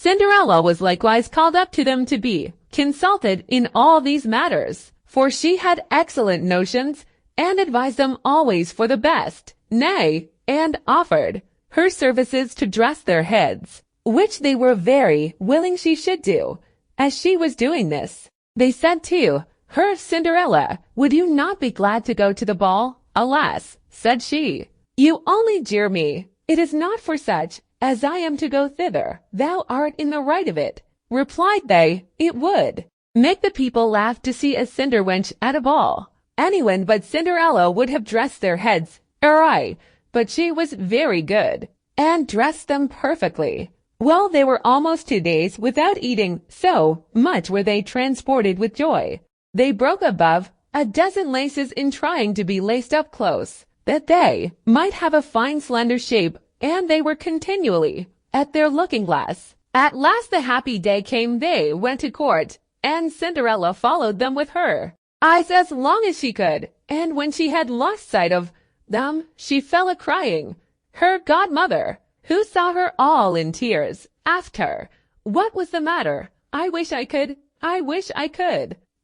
Cinderella was likewise called up to them to be consulted in all these matters, for she had excellent notions, and advised them always for the best, nay, and offered her services to dress their heads, which they were very willing she should do. As she was doing this, they said to her, Cinderella, would you not be glad to go to the ball? Alas, said she, you only jeer me. It is not for such as I am to go thither. Thou art in the right of it. Replied they, it would make the people laugh to see a cinder wench at a ball. Anyone but Cinderella would have dressed their heads awry, but she was very good, and dressed them perfectly. Well, they were almost 2 days without eating, so much were they transported with joy. They broke above a dozen laces in trying to be laced up close, that they might have a fine slender shape, and they were continually at their looking-glass. At last the happy day came. They went to court, and Cinderella followed them with her eyes as long as she could, and when she had lost sight of them, she fell a-crying. Her godmother, who saw her all in tears, asked her what was the matter. I wish I could.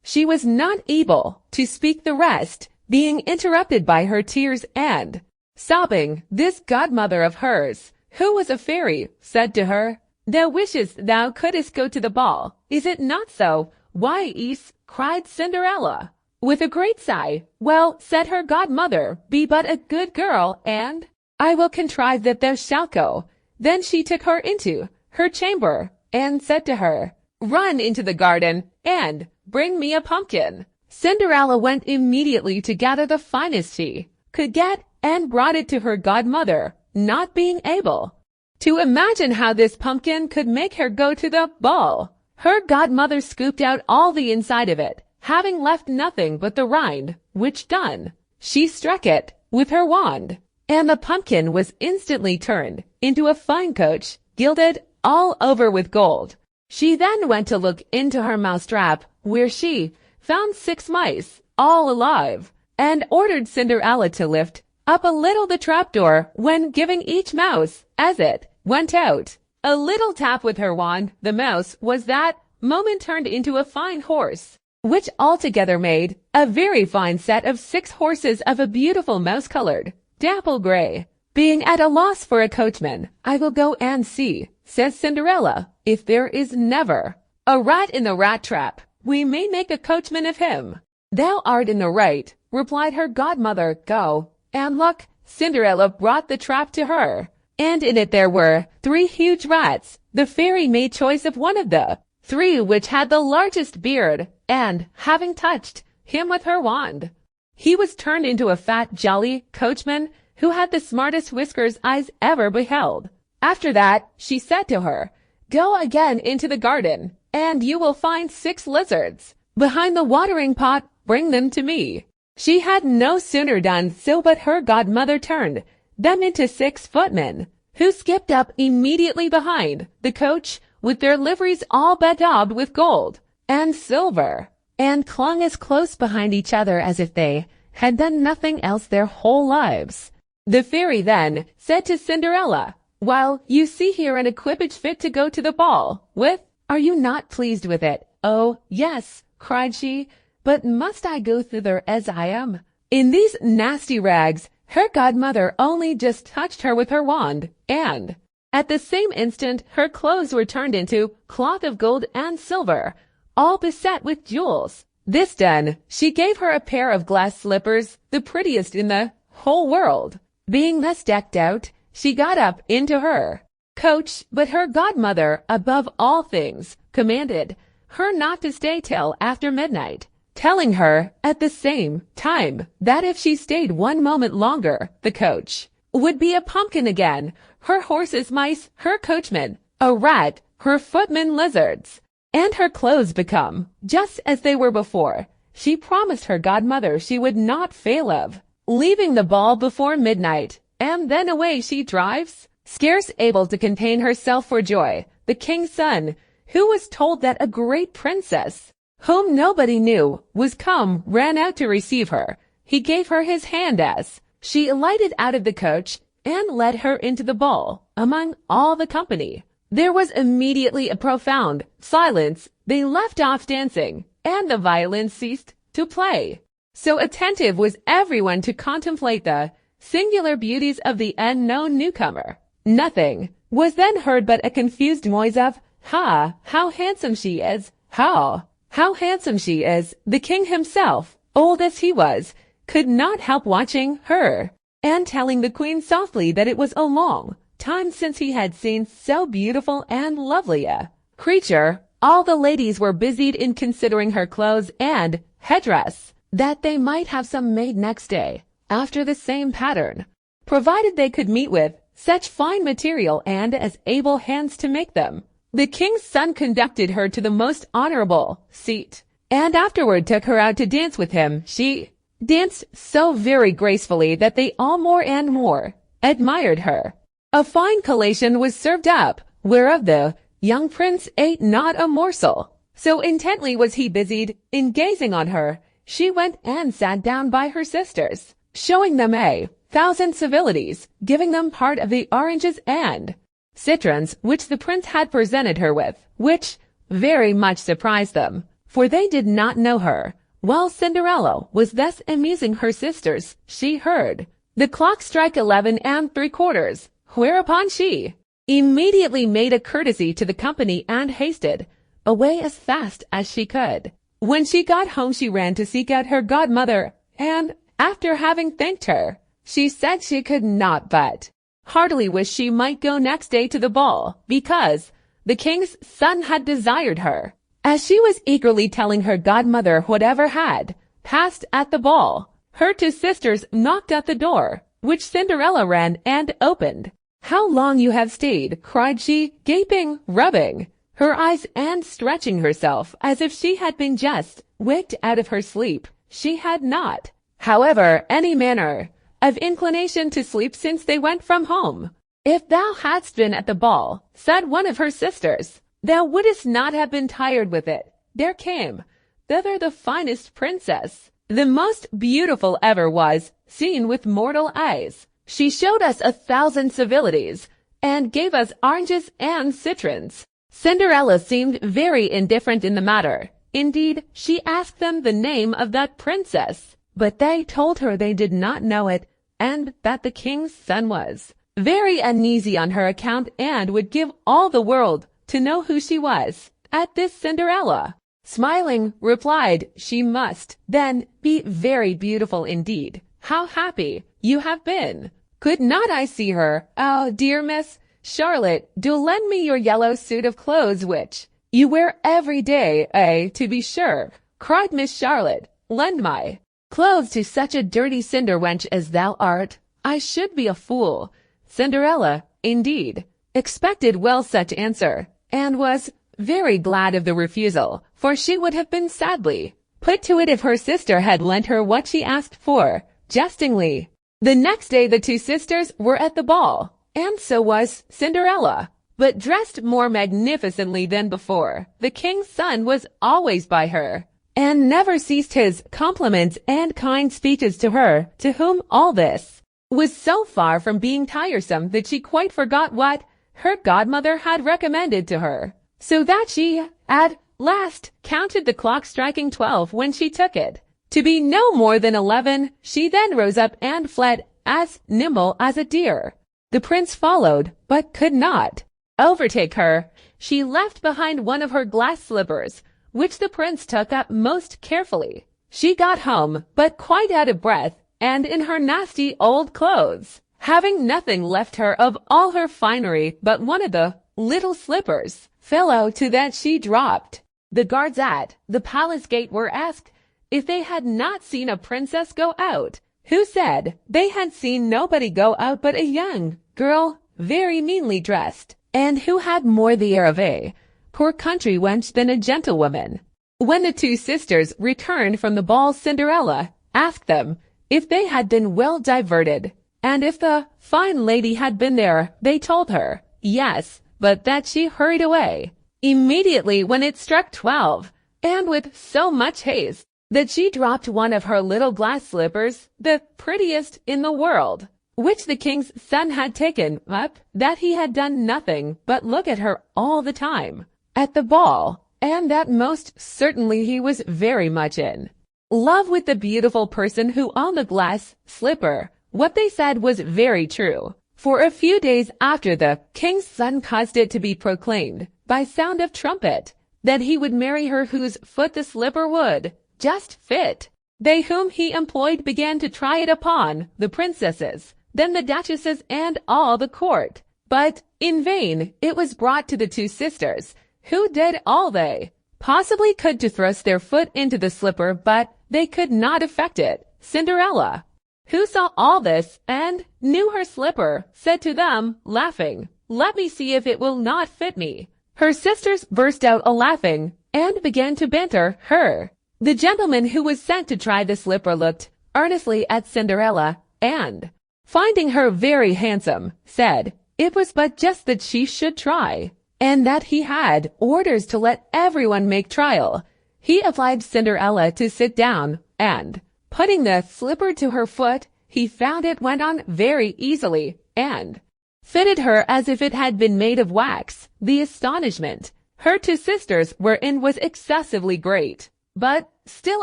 She was not able to speak the rest, being interrupted by her tears and sobbing. This godmother of hers, who was a fairy, said to her, thou wishest thou couldst go to the ball, is it not so? Why, yes, cried Cinderella, with a great sigh. Well, said her godmother, be but a good girl, and I will contrive that thou shalt go. Then she took her into her chamber, and said to her, run into the garden, and bring me a pumpkin. Cinderella went immediately to gather the finest she could get, and brought it to her godmother, not being able to imagine how this pumpkin could make her go to the ball. Her godmother scooped out all the inside of it, having left nothing but the rind, which done, she struck it with her wand, and the pumpkin was instantly turned into a fine coach, gilded all over with gold. She then went to look into her mousetrap, where she found 6 mice, all alive, and ordered Cinderella to lift up a little the trapdoor, when giving each mouse, as it went out, a little tap with her wand. The mouse was that moment turned into a fine horse, which altogether made a very fine set of 6 horses of a beautiful mouse-colored dapple gray. Being at a loss for a coachman, I will go and see, says Cinderella, if there is never a rat in the rat trap. We may make a coachman of him. Thou art in the right, replied her godmother. Go and look. Cinderella brought the trap to her, and in it there were 3 huge rats. The fairy made choice of one of the 3 which had the largest beard, and having touched him with her wand, he was turned into a fat, jolly coachman who had the smartest whiskers eyes ever beheld. After that, she said to her, go again into the garden, and you will find 6 lizards behind the watering pot. Bring them to me. She had no sooner done so but her godmother turned them into 6 footmen, who skipped up immediately behind the coach with their liveries all bedaubed with gold and silver, and clung as close behind each other as if they had done nothing else their whole lives. The fairy then said to Cinderella, well, you see here an equipage fit to go to the ball with. Are you not pleased with it? Oh, yes, cried she, but must I go thither as I am? In these nasty rags? Her godmother only just touched her with her wand, and at the same instant her clothes were turned into cloth of gold and silver, all beset with jewels. This done, she gave her a pair of glass slippers, the prettiest in the whole world. Being thus decked out, she got up into her coach, but her godmother, above all things, commanded her not to stay till after midnight, telling her at the same time that if she stayed 1 moment longer, the coach would be a pumpkin again, her horses mice, her coachman a rat, her footmen lizards, and her clothes become just as they were before. She promised her godmother she would not fail of leaving the ball before midnight, and then away she drives, scarce able to contain herself for joy. The king's son, who was told that a great princess, whom nobody knew, was come, ran out to receive her. He gave her his hand as she alighted out of the coach, and led her into the ball among all the company. There was immediately a profound silence. They left off dancing, and the violin ceased to play. So attentive was everyone to contemplate the singular beauties of the unknown newcomer. Nothing was then heard but a confused noise of, "Ha! How handsome she is! How handsome she is!" The king himself, old as he was, could not help watching her, and telling the queen softly that it was a long time since he had seen so beautiful and lovely a creature. All the ladies were busied in considering her clothes and headdress, that they might have some made next day, after the same pattern, provided they could meet with such fine material and as able hands to make them. The king's son conducted her to the most honorable seat, and afterward took her out to dance with him. She danced so very gracefully that they all more and more admired her. A fine collation was served up, whereof the young prince ate not a morsel. So intently was he busied in gazing on her, she went and sat down by her sisters, showing them 1,000 civilities, giving them part of the oranges and citrons which the prince had presented her with, which very much surprised them, for they did not know her. While Cinderella was thus amusing her sisters, she heard the clock strike 11 3/4, whereupon she immediately made a courtesy to the company and hasted away as fast as she could. When she got home she ran to seek out her godmother, and after having thanked her, she said she could not but heartily wish she might go next day to the ball, because the king's son had desired her. As she was eagerly telling her godmother whatever had passed at the ball, her two sisters knocked at the door, which Cinderella ran and opened. "How long you have stayed," cried she, gaping, rubbing her eyes and stretching herself as if she had been just waked out of her sleep. She had not, however, any manner of inclination to sleep since they went from home. "If thou hadst been at the ball," said one of her sisters, "thou wouldst not have been tired with it. There came thither the finest princess, the most beautiful ever was seen with mortal eyes. She showed us 1,000 civilities, and gave us oranges and citrons." Cinderella seemed very indifferent in the matter. Indeed, she asked them the name of that princess, but they told her they did not know it, and that the king's son was very uneasy on her account and would give all the world to know who she was. At this Cinderella, smiling, replied she must then be very beautiful indeed. "How happy you have been! Could not I see her? Oh, dear Miss Charlotte, do lend me your yellow suit of clothes which you wear every day." To be sure," cried Miss Charlotte. "Lend my clothes to such a dirty cinder wench as thou art? I should be a fool." Cinderella, indeed, expected well such answer, and was very glad of the refusal, for she would have been sadly put to it if her sister had lent her what she asked for, jestingly. The next day the two sisters were at the ball, and so was Cinderella, but dressed more magnificently than before. The king's son was always by her, and never ceased his compliments and kind speeches to her, to whom all this was so far from being tiresome that she quite forgot what her godmother had recommended to her, so that she at last counted the clock striking 12 when she took it to be no more than 11. She then rose up and fled as nimble as a deer. The prince followed, but could not overtake her. She left behind one of her glass slippers, which the prince took up most carefully. She got home, but quite out of breath, and in her nasty old clothes, having nothing left her of all her finery but one of the little slippers, fellow to that she dropped. The guards at the palace gate were asked if they had not seen a princess go out, who said they had seen nobody go out but a young girl, very meanly dressed, and who had more the air of a poor country wench than a gentlewoman. When the two sisters returned from the ball, Cinderella asked them if they had been well diverted, and if the fine lady had been there. They told her yes, but that she hurried away immediately when it struck 12, and with so much haste that she dropped one of her little glass slippers, the prettiest in the world. which the king's son had taken up, that he had done nothing but look at her all the time at the ball, and that most certainly he was very much in love with the beautiful person who owned the glass slipper. What they said was very true, for a few days after the king's son caused it to be proclaimed by sound of trumpet that he would marry her whose foot the slipper would just fit. They whom he employed began to try it upon the princesses, then the duchesses and all the court. But in vain it was brought to the two sisters, who did all they possibly could to thrust their foot into the slipper, but they could not effect it. Cinderella, who saw all this and knew her slipper, said to them, laughing, "Let me see if it will not fit me." Her sisters burst out a-laughing and began to banter her. The gentleman who was sent to try the slipper looked earnestly at Cinderella, and, finding her very handsome, said it was but just that she should try, and that he had orders to let everyone make trial. He obliged Cinderella to sit down, and, putting the slipper to her foot, he found it went on very easily, and fitted her as if it had been made of wax. The astonishment her two sisters were in was excessively great, but still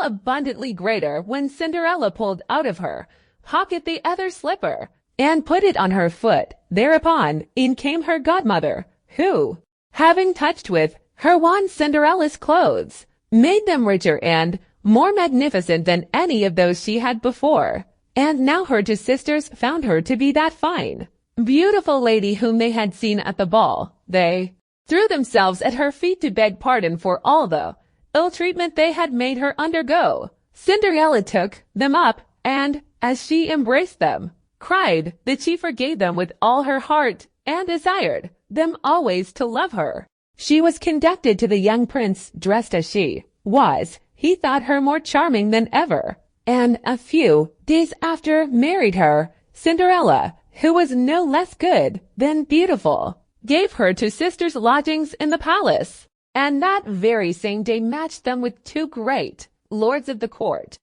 abundantly greater when Cinderella pulled out of her pocket the other slipper, and put it on her foot. Thereupon in came her godmother, who, having touched with her wand Cinderella's clothes, made them richer and more magnificent than any of those she had before. And now her two sisters found her to be that fine, beautiful lady whom they had seen at the ball. They threw themselves at her feet to beg pardon for all the ill treatment they had made her undergo. Cinderella took them up, and, as she embraced them, cried that she forgave them with all her heart, and desired them always to love her. She was conducted to the young prince dressed as she was. He thought her more charming than ever, and a few days after married her. Cinderella, who was no less good than beautiful, gave her two sisters lodgings in the palace, and that very same day matched them with two great lords of the court.